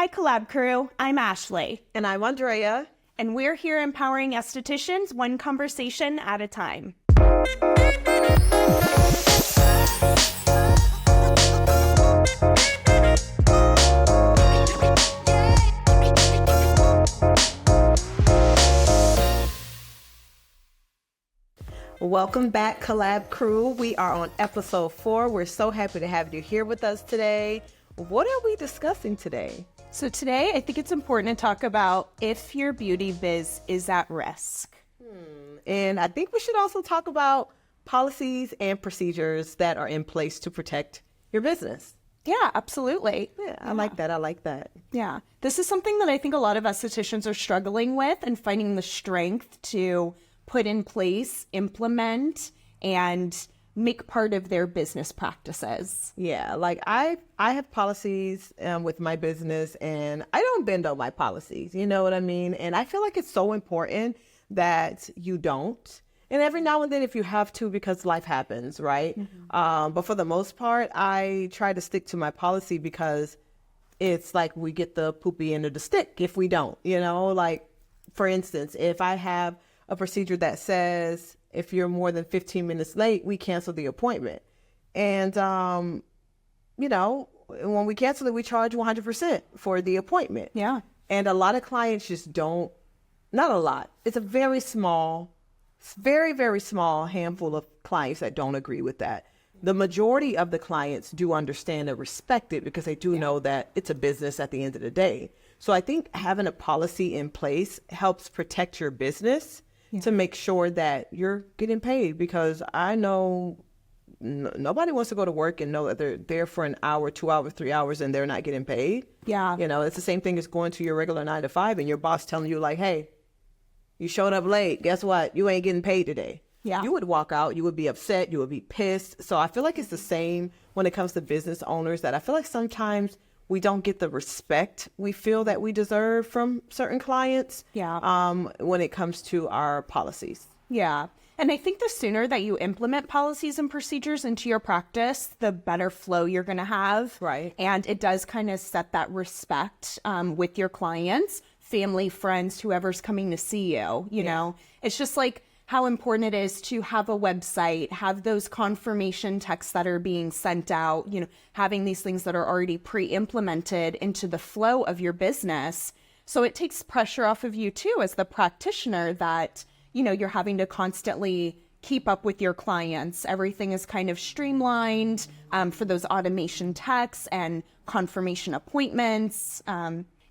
Hi, Collab Crew. I'm Ashley. And I'm Andrea. And we're here empowering estheticians one conversation at a time. Welcome back, Collab Crew. We are on episode 4. We're so happy to have you here with us today. What are we discussing today? So today, I think it's important to talk about if your beauty biz is at risk. And I think we should also talk about policies and procedures that are in place to protect your business. Yeah, absolutely. Yeah, I like that. Yeah. This is something that I think a lot of estheticians are struggling with and finding the strength to put in place, implement, and make part of their business practices. Yeah, like I have policies with my business, and I don't bend on my policies, you know what I mean? And I feel like it's so important that you don't. And every now and then if you have to, because life happens, right? Mm-hmm. But for the most part, I try to stick to my policy because it's like we get the poopy end of the stick if we don't, you know? Like, for instance, if I have a procedure that says if you're more than 15 minutes late, we cancel the appointment. And, you know, when we cancel it, we charge 100% for the appointment. Yeah. And a lot of clients just don't, not a lot. It's a very small handful of clients that don't agree with that. The majority of the clients do understand and respect it because they do know that it's a business at the end of the day. So I think having a policy in place helps protect your business to make sure that you're getting paid, because I know nobody wants to go to work and know that they're there for an hour, 2 hours, 3 hours, and they're not getting paid. Yeah. You know, it's the same thing as going to your regular 9 to 5 and your boss telling you like, hey, you showed up late. Guess what? You ain't getting paid today. Yeah. You would walk out. You would be upset. You would be pissed. So I feel like it's the same when it comes to business owners, that I feel like sometimes we don't get the respect we feel that we deserve from certain clients. Yeah. When it comes to our policies. Yeah. And I think the sooner that you implement policies and procedures into your practice, the better flow you're going to have. Right. And it does kind of set that respect with your clients, family, friends, whoever's coming to see you. You know, it's just like how important it is to have a website, have those confirmation texts that are being sent out, you know, having these things that are already pre-implemented into the flow of your business. So it takes pressure off of you too as the practitioner that, you know, you're having to constantly keep up with your clients. Everything is kind of streamlined for those automation texts and confirmation appointments.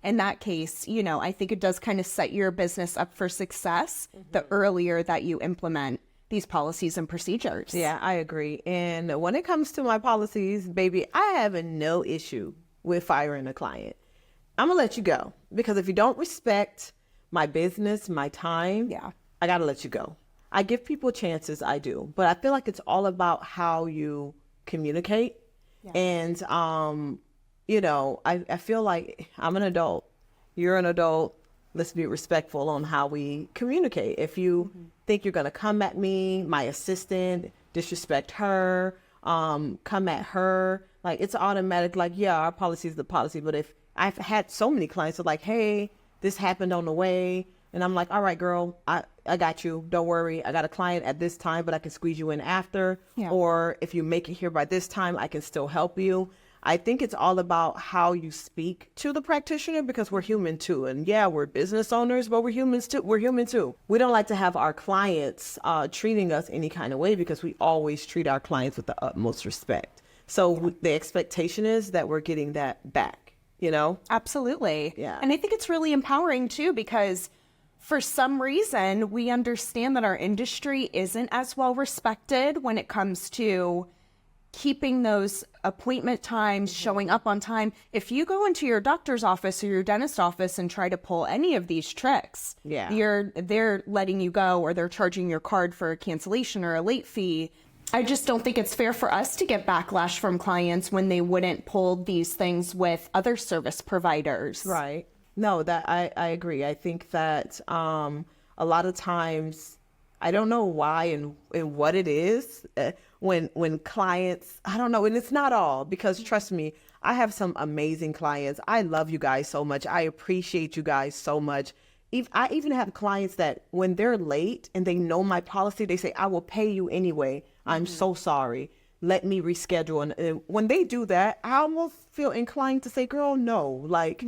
In that case, you know, I think it does kind of set your business up for success the earlier that you implement these policies and procedures. Yeah, I agree. And when it comes to my policies, baby, I have no issue with firing a client. I'm going to let you go, because if you don't respect my business, my time, I got to let you go. I give people chances, I do. But I feel like it's all about how you communicate. Yeah. And, you know, I feel like I'm an adult. You're an adult. Let's be respectful on how we communicate. If you think you're going to come at me, my assistant, disrespect her, come at her, like it's automatic, like, yeah, our policy is the policy. But if I've had so many clients who are like, hey, this happened on the way. And I'm like, all right, girl, I got you. Don't worry. I got a client at this time, but I can squeeze you in after. Yeah. Or if you make it here by this time, I can still help you. I think it's all about how you speak to the practitioner, because we're human too. And yeah, we're business owners, but we're humans too. We're human too. We don't like to have our clients treating us any kind of way, because we always treat our clients with the utmost respect. So the expectation is that we're getting that back, you know? Absolutely. Yeah. And I think it's really empowering too, because for some reason, we understand that our industry isn't as well respected when it comes to keeping those appointment times, showing up on time. If you go into your doctor's office or your dentist office and try to pull any of these tricks, they're letting you go, or they're charging your card for a cancellation or a late fee. I just don't think it's fair for us to get backlash from clients when they wouldn't pull these things with other service providers. Right. No, that I agree. I think that a lot of times, I don't know why and what it is, when clients, I don't know, and it's not all, because trust me, I have some amazing clients. I love you guys so much. I appreciate you guys so much. I even have clients that when they're late and they know my policy, they say, I will pay you anyway. I'm so sorry. Let me reschedule. And when they do that, I almost feel inclined to say, girl, no, like,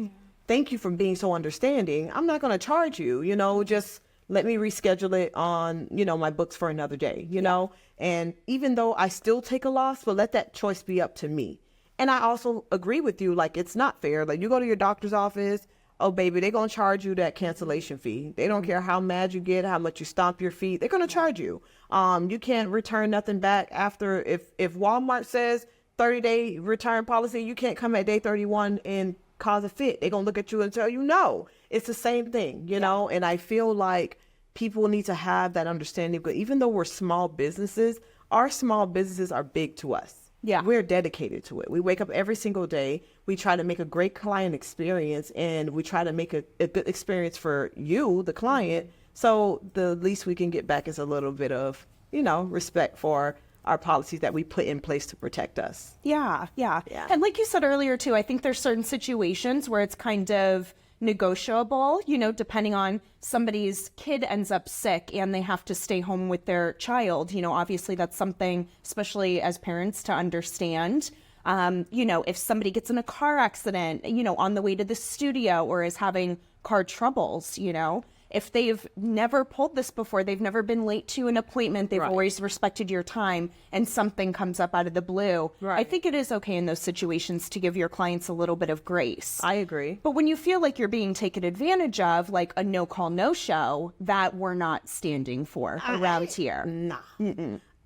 thank you for being so understanding. I'm not going to charge you, just let me reschedule it on, my books for another day, know? And even though I still take a loss, but let that choice be up to me. And I also agree with you, like, it's not fair. Like, you go to your doctor's office, oh, baby, they're going to charge you that cancellation fee. They don't care how mad you get, how much you stomp your feet. They're going to charge you. You can't return nothing back after. If Walmart says 30-day return policy, you can't come at day 31 and cause a fit. They're going to look at you and tell you no. It's the same thing, know? And I feel like people need to have that understanding. But even though we're small businesses, our small businesses are big to us. Yeah. We're dedicated to it. We wake up every single day. We try to make a great client experience, and we try to make a good experience for you, the client. So the least we can get back is a little bit of, respect for our policies that we put in place to protect us. Yeah. And like you said earlier, too, I think there's certain situations where it's kind of negotiable, depending on somebody's kid ends up sick and they have to stay home with their child. Obviously that's something, especially as parents, to understand. If somebody gets in a car accident, on the way to the studio or is having car troubles, if they've never pulled this before, they've never been late to an appointment, they've always respected your time, and something comes up out of the blue. Right. I think it is okay in those situations to give your clients a little bit of grace. I agree. But when you feel like you're being taken advantage of, like a no call, no show, that we're not standing for around here. Nah.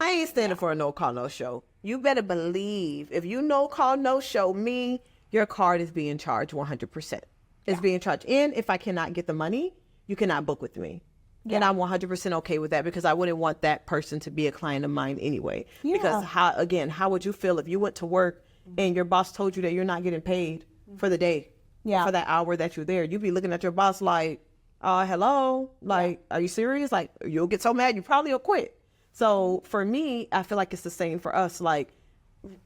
I ain't standing for a no call, no show. You better believe if you no call, no show me, your card is being charged 100%. It's being charged. And if I cannot get the money, you cannot book with me. Yeah. And I'm 100% okay with that, because I wouldn't want that person to be a client of mine anyway. Yeah. Because how would you feel if you went to work and your boss told you that you're not getting paid for the day, for that hour that you're there? You'd be looking at your boss like, hello? Like, are you serious? Like, you'll get so mad, you probably will quit. So for me, I feel like it's the same for us. Like,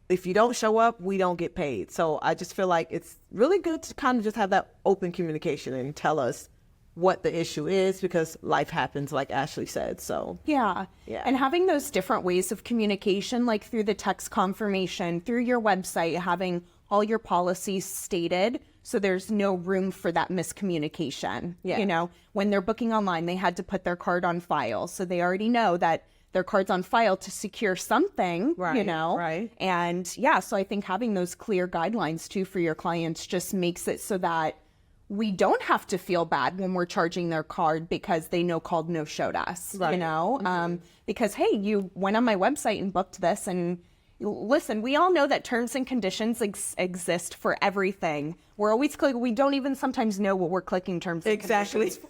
if you don't show up, we don't get paid. So I just feel like it's really good to kind of just have that open communication and tell us what the issue is, because life happens, like Ashley said. So yeah. And having those different ways of communication, like through the text confirmation, through your website, having all your policies stated, so there's no room for that miscommunication. When they're booking online, they had to put their card on file, so they already know that their card's on file to secure something. Right. And so I think having those clear guidelines too for your clients just makes it so that we don't have to feel bad when we're charging their card because they no called, no showed us, because, hey, you went on my website and booked this. And listen, we all know that terms and conditions exist for everything. We're always clicking. We don't even sometimes know what we're clicking terms and conditions for.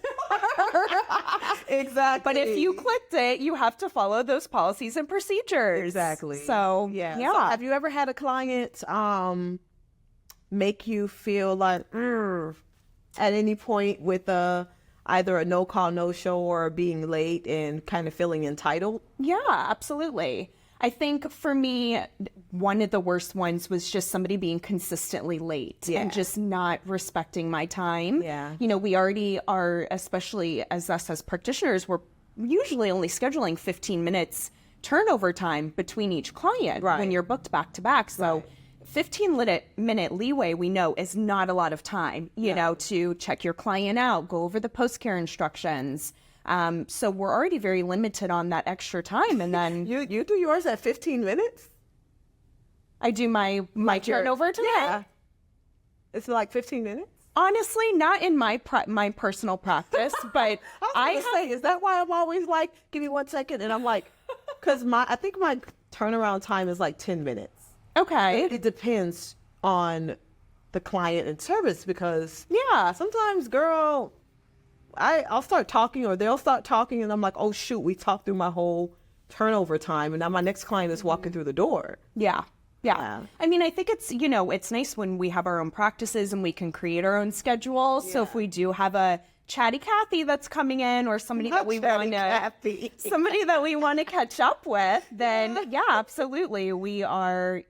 Exactly. But if you clicked it, you have to follow those policies and procedures. Exactly. So, So have you ever had a client make you feel like, at any point with either a no call, no show or being late and kind of feeling entitled? Yeah, absolutely. I think for me, one of the worst ones was just somebody being consistently late and just not respecting my time. Yeah. We already are, especially as us as practitioners, we're usually only scheduling 15 minutes turnover time between each client when you're booked back to back. So 15-minute leeway, we know, is not a lot of time, you know, to check your client out, go over the post-care instructions. So we're already very limited on that extra time. And then you do yours at 15 minutes? I do my turnover today. Yeah. It's like 15 minutes? Honestly, not in my personal practice, but I say, is that why I'm always like, give me 1 second? And I'm like, because I think my turnaround time is like 10 minutes. Okay. It depends on the client and service, because sometimes, girl, I'll start talking or they'll start talking and I'm like, oh shoot, we talked through my whole turnover time and now my next client is walking through the door. Yeah. I mean, I think it's, it's nice when we have our own practices and we can create our own schedules. So if we do have a chatty Kathy that's coming in, or somebody that we want to catch up with, then absolutely, we are,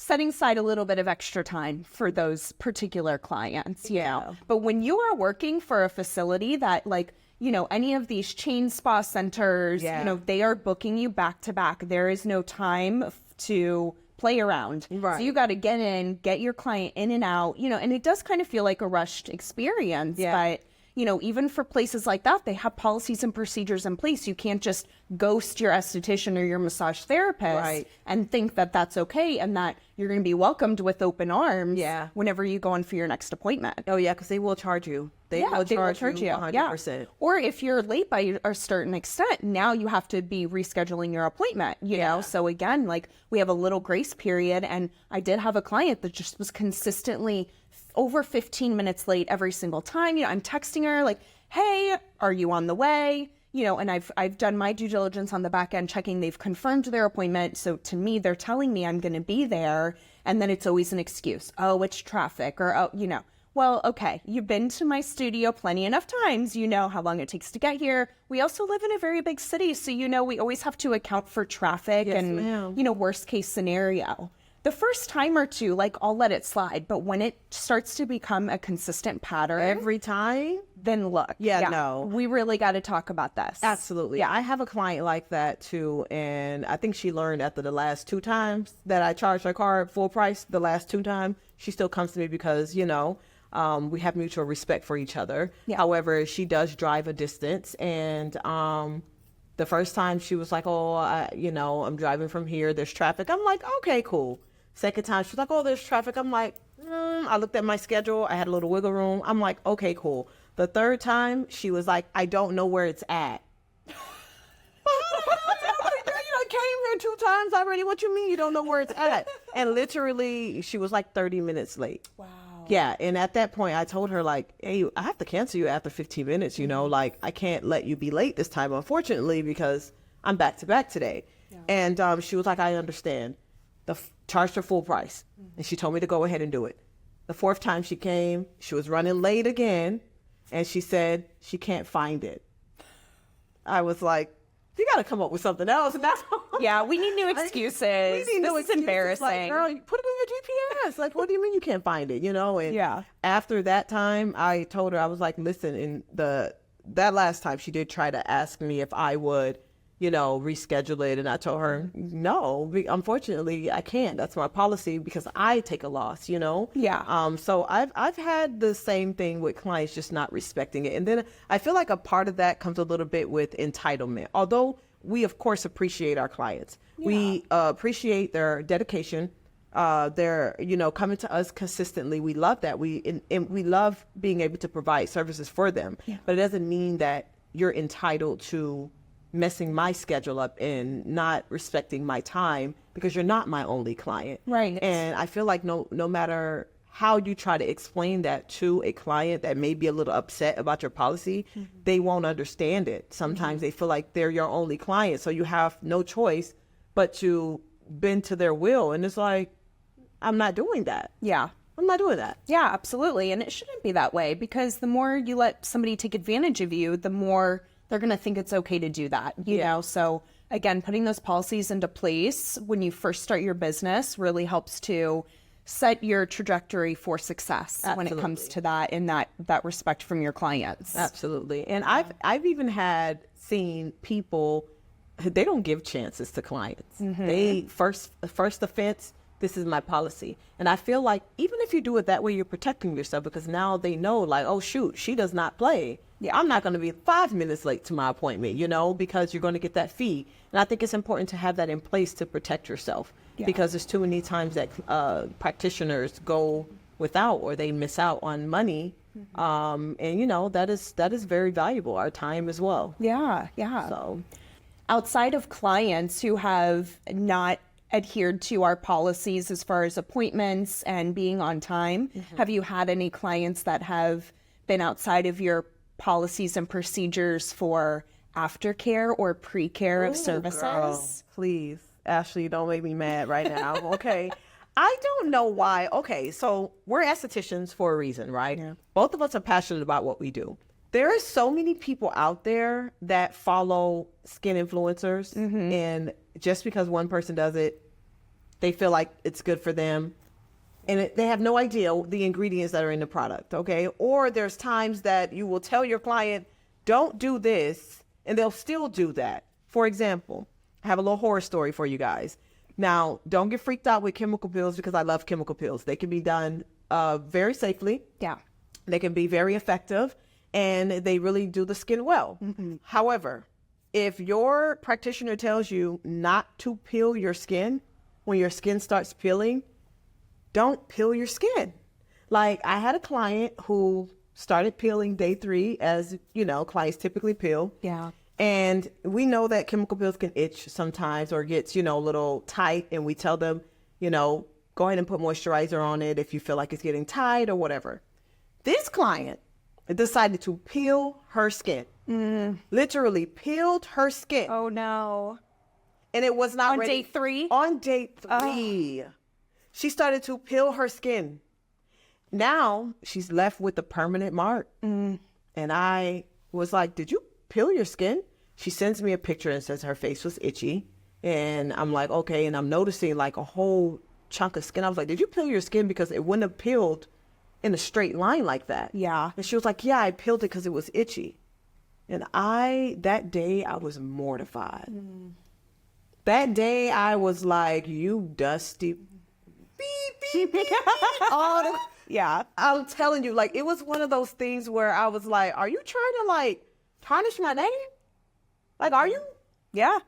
setting aside a little bit of extra time for those particular clients, you know. But when you are working for a facility that, like, you know, any of these chain spa centers, you know, they are booking you back to back. There is no time to play around. Right. So you got to get in, get your client in and out, you know, and it does kind of feel like a rushed experience. But, you know, even for places like that, they have policies and procedures in place. You can't just ghost your esthetician or your massage therapist and think that that's okay and that you're going to be welcomed with open arms whenever you go in for your next appointment. Oh, yeah, because they will charge you. They will charge you 100%. Or if you're late by a certain extent, now you have to be rescheduling your appointment, you know? So again, like, we have a little grace period, and I did have a client that just was consistently over 15 minutes late every single time. You know, I'm texting her like, hey, are you on the way? You know, and I've done my due diligence on the back end, checking they've confirmed their appointment. So to me, they're telling me I'm going to be there. And then it's always an excuse. Oh, it's traffic, or, oh, you know. Well, okay, you've been to my studio plenty enough times. You know how long it takes to get here. We also live in a very big city, so, you know, we always have to account for traffic and, you know, worst case scenario. The first time or two, like, I'll let it slide. But when it starts to become a consistent pattern Every time? then look. No. We really got to talk about this. Absolutely. I have a client like that too, and I think she learned after the last 2 times that I charged her card full price. The last 2 times, she still comes to me because, you know, we have mutual respect for each other. However, she does drive a distance, and the first time she was like, oh, you know, I'm driving from here, there's traffic. I'm like, okay, cool. Second time, she's like, oh, there's traffic. I'm like, I looked at my schedule. I had a little wiggle room. I'm like, okay, cool. The third time, she was like, I don't know where it's at. You know, came here 2 times already. What you mean you don't know where it's at? And literally, she was like 30 minutes late. Wow. Yeah, and at that point, I told her, like, hey, I have to cancel you after 15 minutes, you know? Like, I can't let you be late this time, unfortunately, because I'm back to back today. And she was like, I understand. Charged her full price. And she told me to go ahead and do it. The 4th time she came, she was running late again, and she said she can't find it. I was like, you got to come up with something else. And that's yeah, we need new excuses. This is embarrassing. Like, girl, put it in your GPS. Like, what do you mean you can't find it? You know? And after that time, I told her, I was like, listen, in that last time, she did try to ask me if I would, you know, reschedule it. And I told her, no, unfortunately, I can't. That's my policy because I take a loss, you know? Yeah. So I've had the same thing with clients just not respecting it. And then I feel like a part of that comes a little bit with entitlement. Although we, of course, appreciate our clients. We appreciate their dedication. They're, you know, coming to us consistently. We love that. We love being able to provide services for them. But it doesn't mean that you're entitled to messing my schedule up and not respecting my time because you're not my only client. Right. And I feel like no matter how you try to explain that to a client that may be a little upset about your policy, they won't understand it. Sometimes they feel like they're your only client, so you have no choice but to bend to their will. And it's like, I'm not doing that. Yeah. I'm not doing that. Yeah, absolutely. And it shouldn't be that way because the more you let somebody take advantage of you, the more they're going to think it's okay to do that, you know? So again, putting those policies into place when you first start your business really helps to set your trajectory for success when it comes to that and that respect from your clients. Absolutely. And I've even seen people, they don't give chances to clients. They first offense, this is my policy. And I feel like even if you do it that way, you're protecting yourself because now they know, like, oh shoot, she does not play. Yeah, I'm not going to be 5 minutes late to my appointment, you know, because you're going to get that fee. And I think it's important to have that in place to protect yourself because there's too many times that practitioners go without or they miss out on money. And, you know, that is very valuable, our time as well. Yeah. So outside of clients who have not adhered to our policies as far as appointments and being on time, have you had any clients that have been outside of your policies and procedures for aftercare or pre-care of services? Girl, please, Ashley, don't make me mad right now. Okay. I don't know why. Okay. So we're estheticians for a reason, right? Yeah. Both of us are passionate about what we do. There are so many people out there that follow skin influencers and just because one person does it, They feel like it's good for them. And they have no idea the ingredients that are in the product, okay? Or there's times that you will tell your client, don't do this, and they'll still do that. For example, I have a little horror story for you guys. Now, don't get freaked out with chemical peels because I love chemical peels. They can be done very safely. Yeah. They can be very effective, and they really do the skin well. However, if your practitioner tells you not to peel your skin when your skin starts peeling, don't peel your skin. Like, I had a client who started peeling day 3, as you know, clients typically peel. Yeah. And we know that chemical peels can itch sometimes or gets, a little tight. And we tell them, go ahead and put moisturizer on it if you feel like it's getting tight or whatever. This client decided to peel her skin. Literally peeled her skin. Oh, no. And it was not On ready. day 3? On day 3. She started to peel her skin. Now she's left with a permanent mark. And I was like, did you peel your skin? She sends me a picture and says her face was itchy. And I'm like, okay. And I'm noticing like a whole chunk of skin. I was like, did you peel your skin? Because it wouldn't have peeled in a straight line like that. Yeah. And she was like, yeah, I peeled it because it was itchy. And that day I was mortified. That day I was like, you dusty beep, beep, beep. Yeah. I'm telling you, like, it was one of those things where I was like, are you trying to like tarnish my name? Like, are you? Yeah.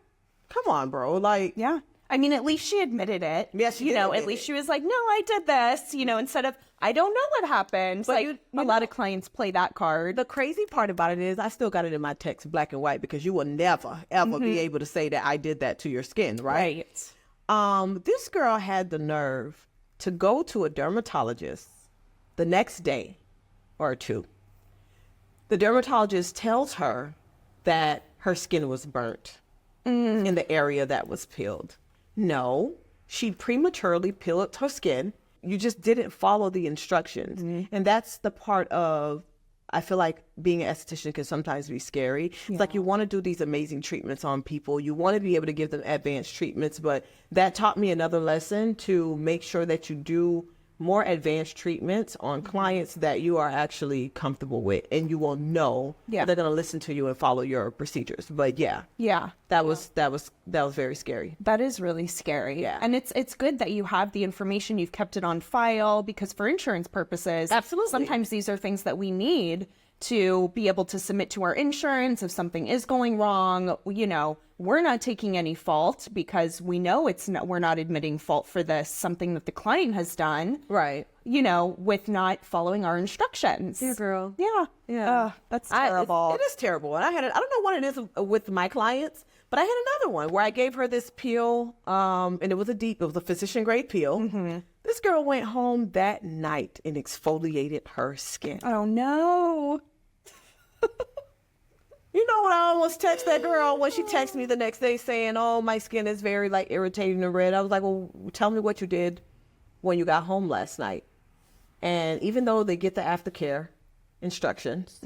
Come on, bro. Like, Yeah. I mean, at least she admitted it. Yes, she did At admit least it. she was like, no, I did this, instead of, I don't know what happened. But Like, a lot of clients play that card. the crazy part about it is I still got it in my text black and white because you will never, ever be able to say that I did that to your skin, right? This girl had the nerve to go to a dermatologist the next day or 2. The dermatologist tells her that her skin was burnt in the area that was peeled. No, she prematurely peeled her skin. You just didn't follow the instructions. And that's the part of, I feel like being an esthetician can sometimes be scary. It's like you want to do these amazing treatments on people. You want to be able to give them advanced treatments, but that taught me another lesson to make sure that you do more advanced treatments on clients that you are actually comfortable with, and you will know they're going to listen to you and follow your procedures. But yeah, that was very scary. That is really scary. Yeah. And it's good that you have the information, you've kept it on file, because for insurance purposes, Absolutely. sometimes these are things that we need to be able to submit to our insurance if something is going wrong. We're not taking any fault because we know we're not admitting fault for this, something that the client has done, Right. with not following our instructions. Yeah, girl. Yeah. Yeah. That's terrible. It is terrible. And I don't know what it is with my clients, but I had another one where I gave her this peel, and it was a physician grade peel. This girl went home that night and exfoliated her skin. Oh, no. You know what? I almost text that girl when she texted me the next day saying, oh, my skin is very like irritating and red. I was like, well, tell me what you did when you got home last night. And even though they get the aftercare instructions,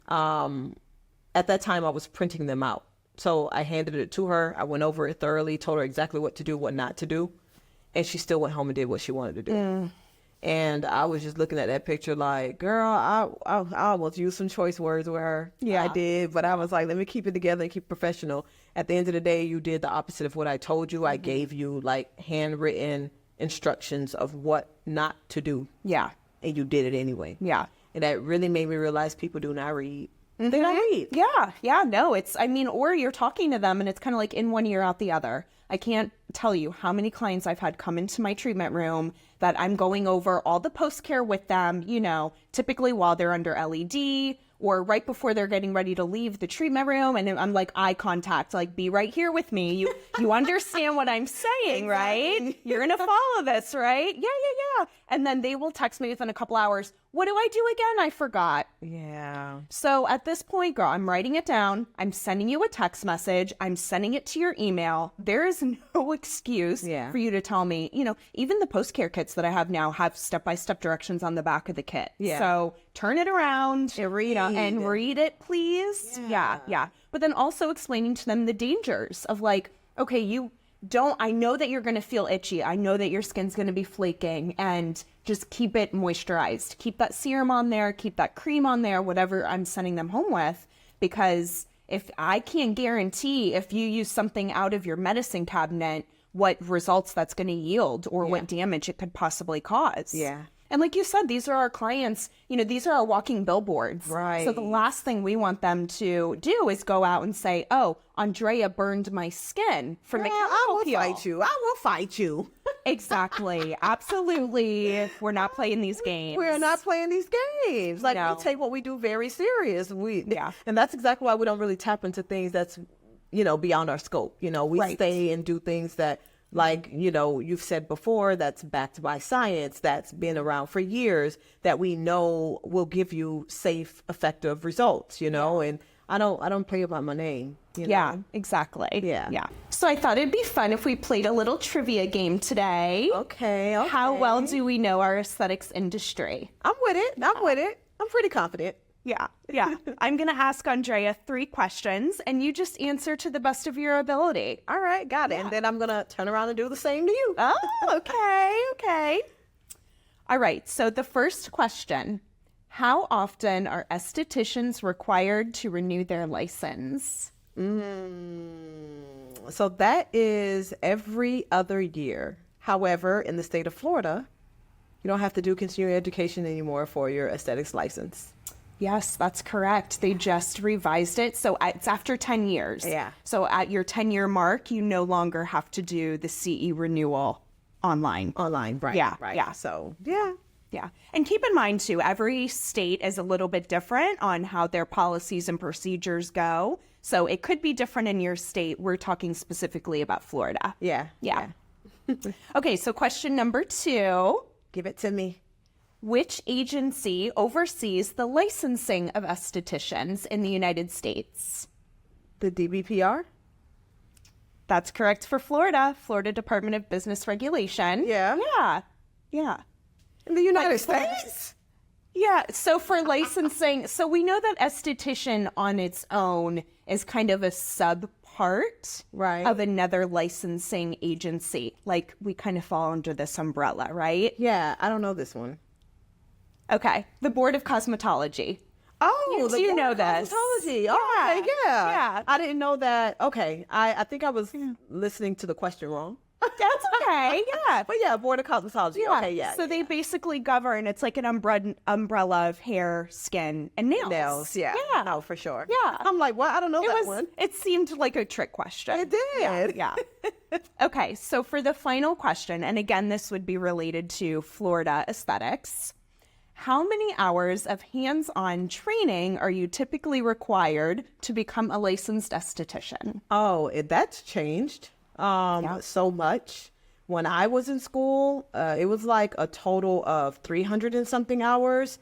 at that time I was printing them out. So I handed it to her. I went over it thoroughly, told her exactly what to do, what not to do. And she still went home and did what she wanted to do. And I was just looking at that picture like, girl, I almost used some choice words with her. Yeah, I did. But I was like, let me keep it together and keep it professional. At the end of the day, you did the opposite of what I told you. I gave you like handwritten instructions of what not to do. Yeah. And you did it anyway. Yeah. And that really made me realize people do not read. They don't read. Yeah, no, or you're talking to them and it's kind of like in one ear, out the other. I can't tell you how many clients I've had come into my treatment room that I'm going over all the post-care with them, typically while they're under LED or right before they're getting ready to leave the treatment room. And I'm like, eye contact, like, be right here with me. You understand what I'm saying, right? You're going to follow this, right? Yeah. And then they will text me within a couple hours. What do I do again? I forgot. Yeah. So at this point, girl, I'm writing it down. I'm sending you a text message. I'm sending it to your email. There is no excuse for you to tell me, even the post-care kits that I have now have step-by-step directions on the back of the kit. Yeah. So turn it around and read it, please. Yeah. But then also explaining to them the dangers of like, okay, I know that you're going to feel itchy. I know that your skin's going to be flaking, and just keep it moisturized. Keep that serum on there, keep that cream on there, whatever I'm sending them home with, because if I can't guarantee if you use something out of your medicine cabinet, what results that's going to yield or what damage it could possibly cause. Yeah. And like you said, these are our clients, these are our walking billboards. Right. So the last thing we want them to do is go out and say, oh, Andrea burned my skin from mechanical I will peel. fight you. I will fight you. Exactly. Absolutely. We're not playing these games. We're not playing these games. Like, No. we take what we do very serious. Yeah. And that's exactly why we don't really tap into things that's, beyond our scope. We Right. stay and do things that, like, you've said before, that's backed by science, that's been around for years, that we know will give you safe, effective results, and I don't play about my name. Yeah, exactly. Yeah. Yeah. So I thought it'd be fun if we played a little trivia game today. Okay. How well do we know our aesthetics industry? I'm with it. I'm pretty confident. Yeah. I'm going to ask Andrea 3 questions, and you just answer to the best of your ability. All right, got it. And then I'm going to turn around and do the same to you. Oh, okay. All right. So the first question, how often are estheticians required to renew their license? So that is every other year. However, in the state of Florida, you don't have to do continuing education anymore for your aesthetics license. Yes, that's correct. They just revised it. So it's after 10 years. Yeah. So at your 10-year mark, you no longer have to do the CE renewal online. Online, right. Yeah, right. yeah. So, yeah. Yeah. And keep in mind, too, every state is a little bit different on how their policies and procedures go. So it could be different in your state. We're talking specifically about Florida. Yeah. Okay, so question number 2. Give it to me. Which agency oversees the licensing of estheticians in the United States? The DBPR? That's correct for Florida, Florida Department of Business Regulation. Yeah. Yeah. In the United States? Yeah. So for licensing, so we know that esthetician on its own is kind of a subpart Right. of another licensing agency. Like we kind of fall under this umbrella, right? Yeah, I don't know this one. Okay. The Board of Cosmetology. Oh, You do know this. Cosmetology. Yeah. Oh, okay, yeah. Yeah. I didn't know that. Okay, I think I was listening to the question wrong. That's okay. Yeah. But yeah, Board of Cosmetology. Okay, yeah. So they basically govern, it's like an umbrella of hair, skin, and nails. Nails, yeah. Yeah. No, for sure. Yeah. I'm like, what? I don't know that one. It seemed like a trick question. It did. Yeah. Okay, so for the final question, and again, this would be related to Florida aesthetics. How many hours of hands-on training are you typically required to become a licensed esthetician? Oh, that's changed so much. When I was in school, it was like a total of 300 and something hours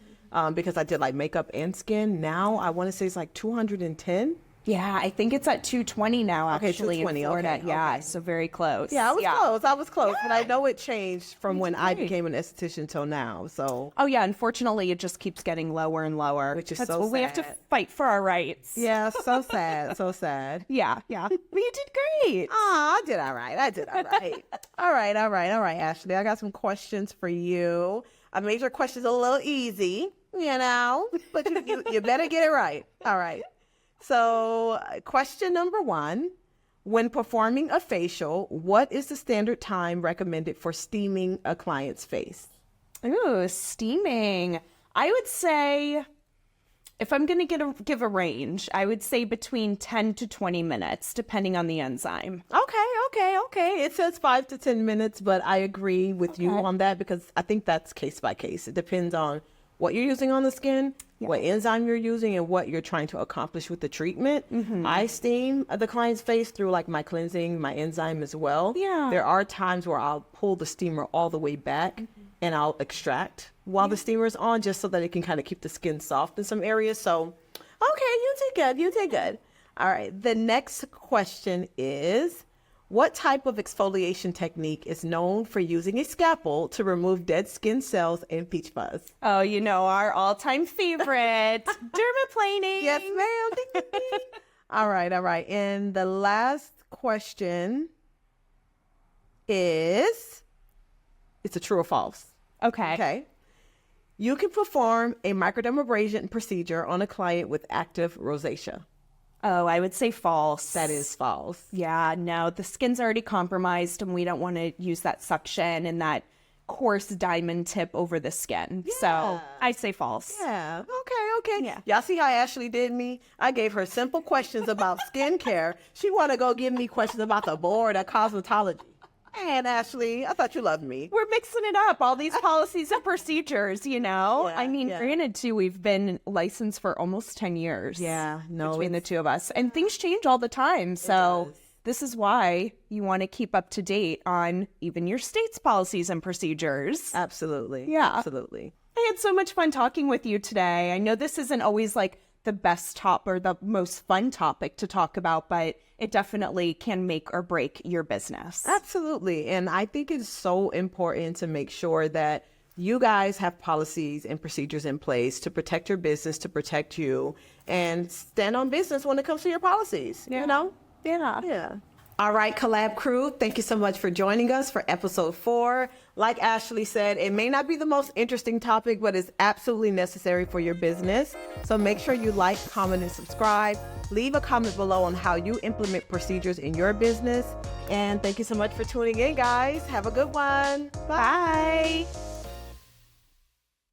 because I did like makeup and skin. Now I want to say it's like 210. Yeah, I think it's at 220 now, Okay, actually, in 220, Florida. okay, Yeah, okay. so very close. Yeah, I was close. But I know it changed from when I great. became an esthetician till now. So Oh, yeah, unfortunately, it just keeps getting lower and lower. Which is That's so what we have to sad. fight for our rights. yeah, so sad, so sad. Yeah. But you did great. I did all right. All right, Ashley. I got some questions for you. I made your questions a little easy, but you better get it right. All right. So, question number 1. When performing a facial, what is the standard time recommended for steaming a client's face? Ooh, steaming. I would say, if I'm going to give a range, I would say between 10 to 20 minutes, depending on the enzyme. Okay. It says 5 to 10 minutes, but I agree with you on that because I think that's case by case. It depends on what you're using on the skin, what enzyme you're using, and what you're trying to accomplish with the treatment. I steam the client's face through like my cleansing, my enzyme as well. Yeah. There are times where I'll pull the steamer all the way back and I'll extract while the steamer is on just so that it can kind of keep the skin soft in some areas. So, okay, you did good. All right, the next question is, what type of exfoliation technique is known for using a scalpel to remove dead skin cells and peach fuzz? Oh, our all-time favorite, dermaplaning. Yes, ma'am. Ding, ding, ding. All right. And the last question is, it's a true or false. Okay. Okay. You can perform a microdermabrasion procedure on a client with active rosacea. Oh, I would say false. That is false. Yeah, no, the skin's already compromised and we don't want to use that suction and that coarse diamond tip over the skin. So I'd say false. Yeah. Okay. Yeah. Y'all see how Ashley did me? I gave her simple questions about skincare. She want to go give me questions about the board of cosmetology. And Ashley, I thought you loved me. We're mixing it up, all these policies and procedures, you know? Yeah, I mean, yeah. granted, too, we've been licensed for almost 10 years. Yeah, no, Between the two of us. And things change all the time. So does. this is why you want to keep up to date on even your state's policies and procedures. Absolutely. Yeah. Absolutely. I had so much fun talking with you today. I know this isn't always like the best or the most fun topic to talk about, but it definitely can make or break your business. Absolutely. And I think it's so important to make sure that you guys have policies and procedures in place to protect your business, to protect you, and stand on business when it comes to your policies. You know? Yeah. Yeah. All right, Collab crew, thank you so much for joining us for episode 4. Like Ashley said, it may not be the most interesting topic, but it's absolutely necessary for your business. So make sure you like, comment, and subscribe. Leave a comment below on how you implement procedures in your business. And thank you so much for tuning in, guys. Have a good one. Bye.